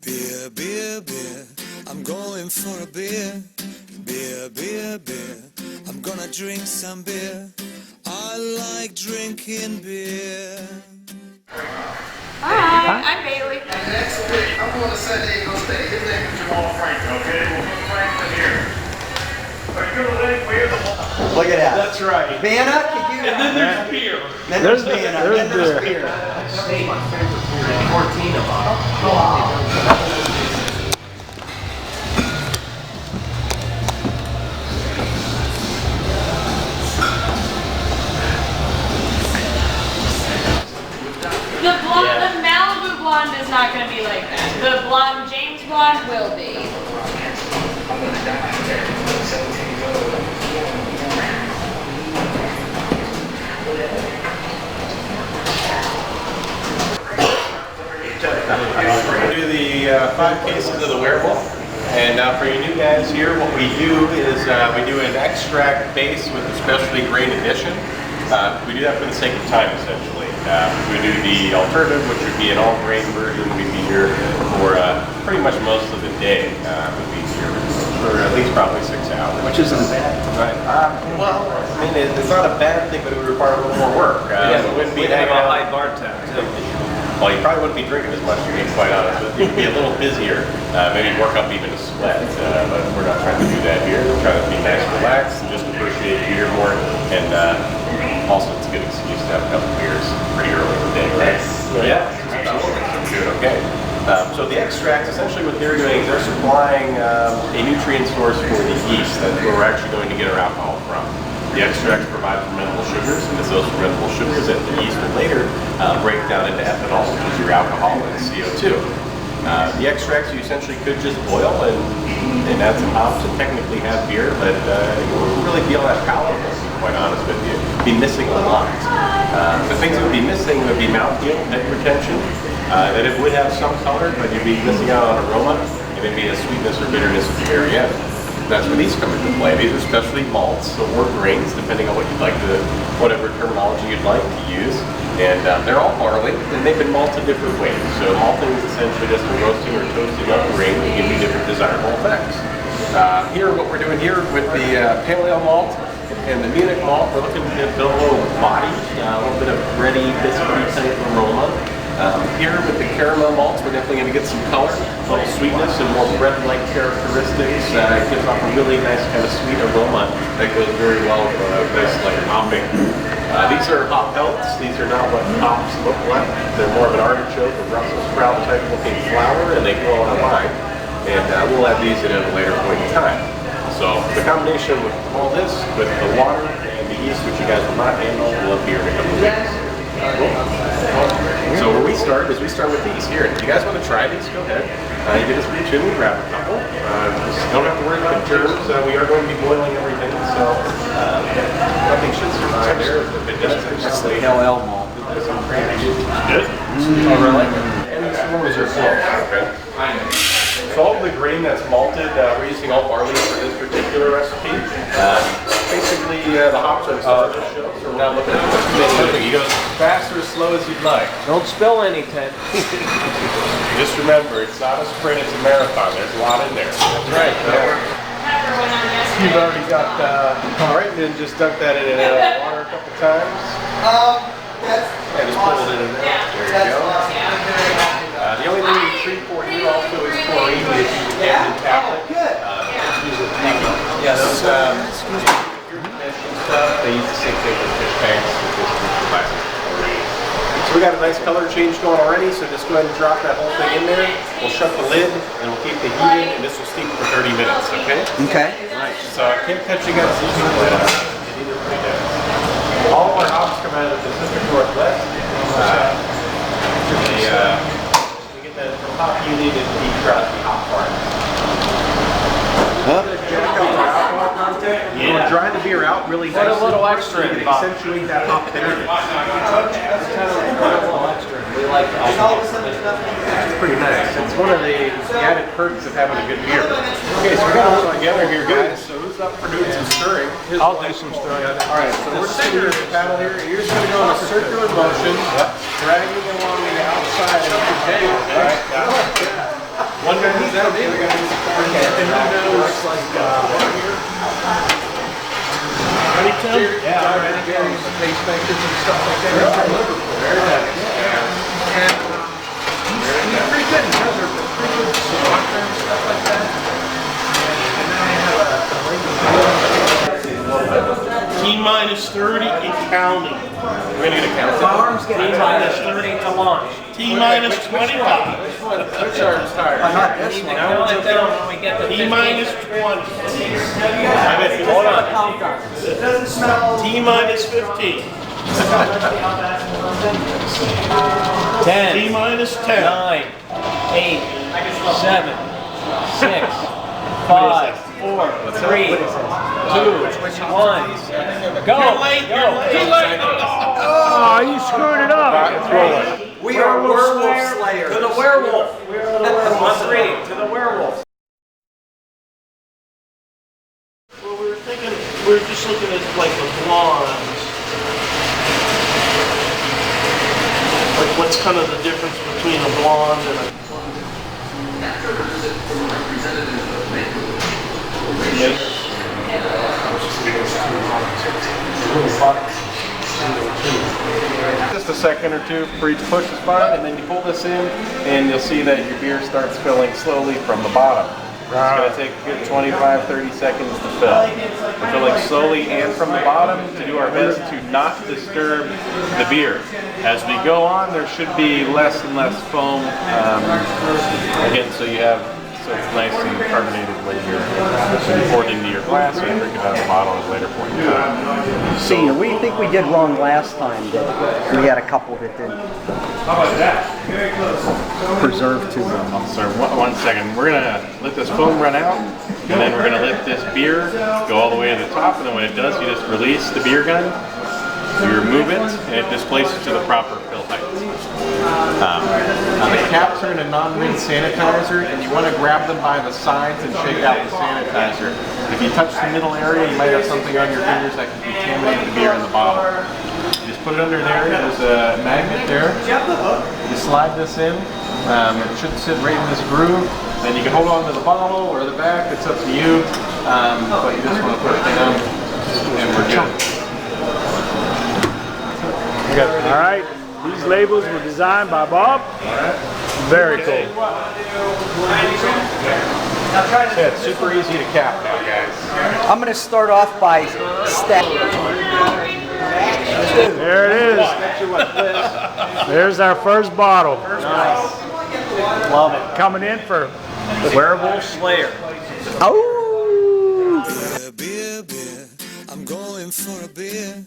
Beer, beer, beer, I'm going for a beer. Beer, beer, beer, I'm gonna drink some beer. I like drinking beer. Hi, I'm Bailey. Next week, I'm going to San Diego State. His name is Jamal Franklin, okay? We'll put Franklin here. Look at that. That's right. Vanna, could you? And then there's beer. Then there's Vanna. Then there's beer. 14 of them. The blonde, the Malibu blonde is not going to be like that. The blonde, James blonde will be. We're going to do the 5 cases of the Werewolf. And for you new guys here, what we do is we do an extract base with a specialty grain addition. We do that for the sake of time, essentially. We do the alternative, which would be an all-grain version. We'd be here for pretty much most of the day. We'd be here for at least probably 6 hours. Which isn't bad. Right. Well, I mean, it's not a bad thing, but it would require a little more work. Yeah, it wouldn't be we have hanging a out. high bar tab, too. Well, you probably wouldn't be drinking as much, to be quite honest with you. You'd be a little busier, maybe work up even a sweat, but we're not trying to do that here. We're trying to be nice, relaxed, and just appreciate beer more, and also it's a good excuse to have a couple beers pretty early in the day, right? Yeah, absolutely. Good, okay. So the extracts, essentially what they're doing is they're supplying a nutrient source for the yeast. That's where we're actually going to get our alcohol from. The extracts provide fermentable sugars, and it's those fermentable sugars that the yeast will later break down into ethanol, which is your alcohol, and CO2. The extracts you essentially could just boil and add some hops and technically have beer, but you wouldn't really be all that palatable, to be quite honest with you. Be missing a lot. The things that would be missing would be mouthfeel, head retention, that it would have some color, but you'd be missing out on aroma, and maybe a sweetness or bitterness at the very end. That's where these come into play. These are specialty malts or grains, depending on what you'd like to, whatever terminology you'd like to use. And they're all barley, and they've been malted different ways. So malting is essentially just a roasting or toasting of grain to give you different desirable effects. Here, what we're doing here with the pale ale malt and the Munich malt, we're looking to build a little body, a little bit of bready, biscuity type aroma. Here with the caramel malts, we're definitely going to get some color, a little sweetness, and more bread-like characteristics. It gives off a really nice kind of sweet aroma that goes very well with a nice like hopping. These are hop pellets. These are not what hops look like. They're more of an artichoke or Brussels sprout type looking flower, and they grow on a vine. And we'll add these in at a later point in time. So the combination with all this, with the water and the yeast, which you guys will not handle, we'll up here in a couple of weeks. Cool. So where we start is we start with these here. If you guys want to try these, go ahead. You can just reach in and grab a couple. Just don't have to worry about the germs. We are going to be boiling everything, so nothing should survive there. If it does, That's the LL malt. good. Oh, really? And this one was your flow. Okay. So all of the grain that's malted, we're using all barley for this particular recipe. Basically, the hops are starting to show, so we're not looking at much menu. You go as fast or as slow as you'd like. Don't spill any, Ted. Just remember, it's not a sprint, it's a marathon. There's a lot in there. That's right. You've already got, all right, then just dunk that in and out of water a couple times. And just pull it in and out. There you go. The only thing you treat for here also is chlorine, which is a Camden tablet. Yeah, those stuff, they use the same thing with fish tanks with this plastic chlorine. So we got a nice color change going already, so just go ahead and drop that whole thing in there. We'll shut the lid and we'll keep the heat in, and this will steep for 30 minutes, okay? Okay. Right. So I can't catch you guys using the lid. All of our hops come out of the Pacific Northwest. We get the hop unit in the Crosby Hop Farm. You want to dry the beer out really nice. Put a little extra in, Bob. Accentuate that hop bitterness. We like It's pretty nice. It's one of the added perks of having a good beer. Okay, so we're going to work together here, guys. So who's up for doing some stirring? I'll do some stirring. All right, so we're sitting here at the paddle here. You're just going to go in a circular motion, dragging along the outside of the table. All right, got it. One guy who's out, the other guy who's and who knows, like, ready, Tim? Yeah, I'm ready. The pacemakers and stuff like that. Very nice. And he's pretty good. He does pretty good soccer and stuff like that. And then I have T-minus 30 and counting. We're gonna get a count. My arm's getting T-minus 30 to launch. T-minus 25. Which arm's tired? Not this one. Count it down when we get to 15. T-minus 20. Hold on. T-minus 15. 10, T-minus 10. 9, 8, 7, 6, 5, 4, 3, 2, 1. Go! You're late, Go! you're late. Too late. Oh, you screwed it up. We are werewolf slayers. To the werewolf! On 3, to the werewolf. Well, we were just looking at like the blondes. Like what's kind of the difference between a blonde and a... Just a second or two for each push is fine, and then you pull this in, and you'll see that your beer starts filling slowly from the bottom. It's going to take a good 25-30 seconds to fill. We're filling slowly and from the bottom to do our best to not disturb the beer. As we go on, there should be less and less foam, again, so it's nice and carbonated when you pour it into your glass and drink it out of the bottle at a later point in time. Senior, we think we did wrong last time. That we had a couple that didn't How about that? preserve too well. Sir, one second. We're gonna let this foam run out, and then we're gonna let this beer go all the way to the top, and then when it does, you just release the beer gun, you remove it, and it displaces to the proper fill height. The caps are in a non-rinse sanitizer, and you want to grab them by the sides and shake out the sanitizer. If you touch the middle area, you might have something on your fingers that can contaminate the beer in the bottle. You just put it under there, there's a magnet there. You slide this in, it should sit right in this groove, and you can hold on to the bottle or the back, it's up to you, but you just want to put it down, and we're good. All right, these labels were designed by Bob. Very cool. Yeah, it's super easy to cap now, guys. I'm going to start off by stacking. There it is. There's our first bottle. Nice. Love it. Coming in for Werewolf Slayer. Oh! Beer, beer, beer. I'm going for a beer.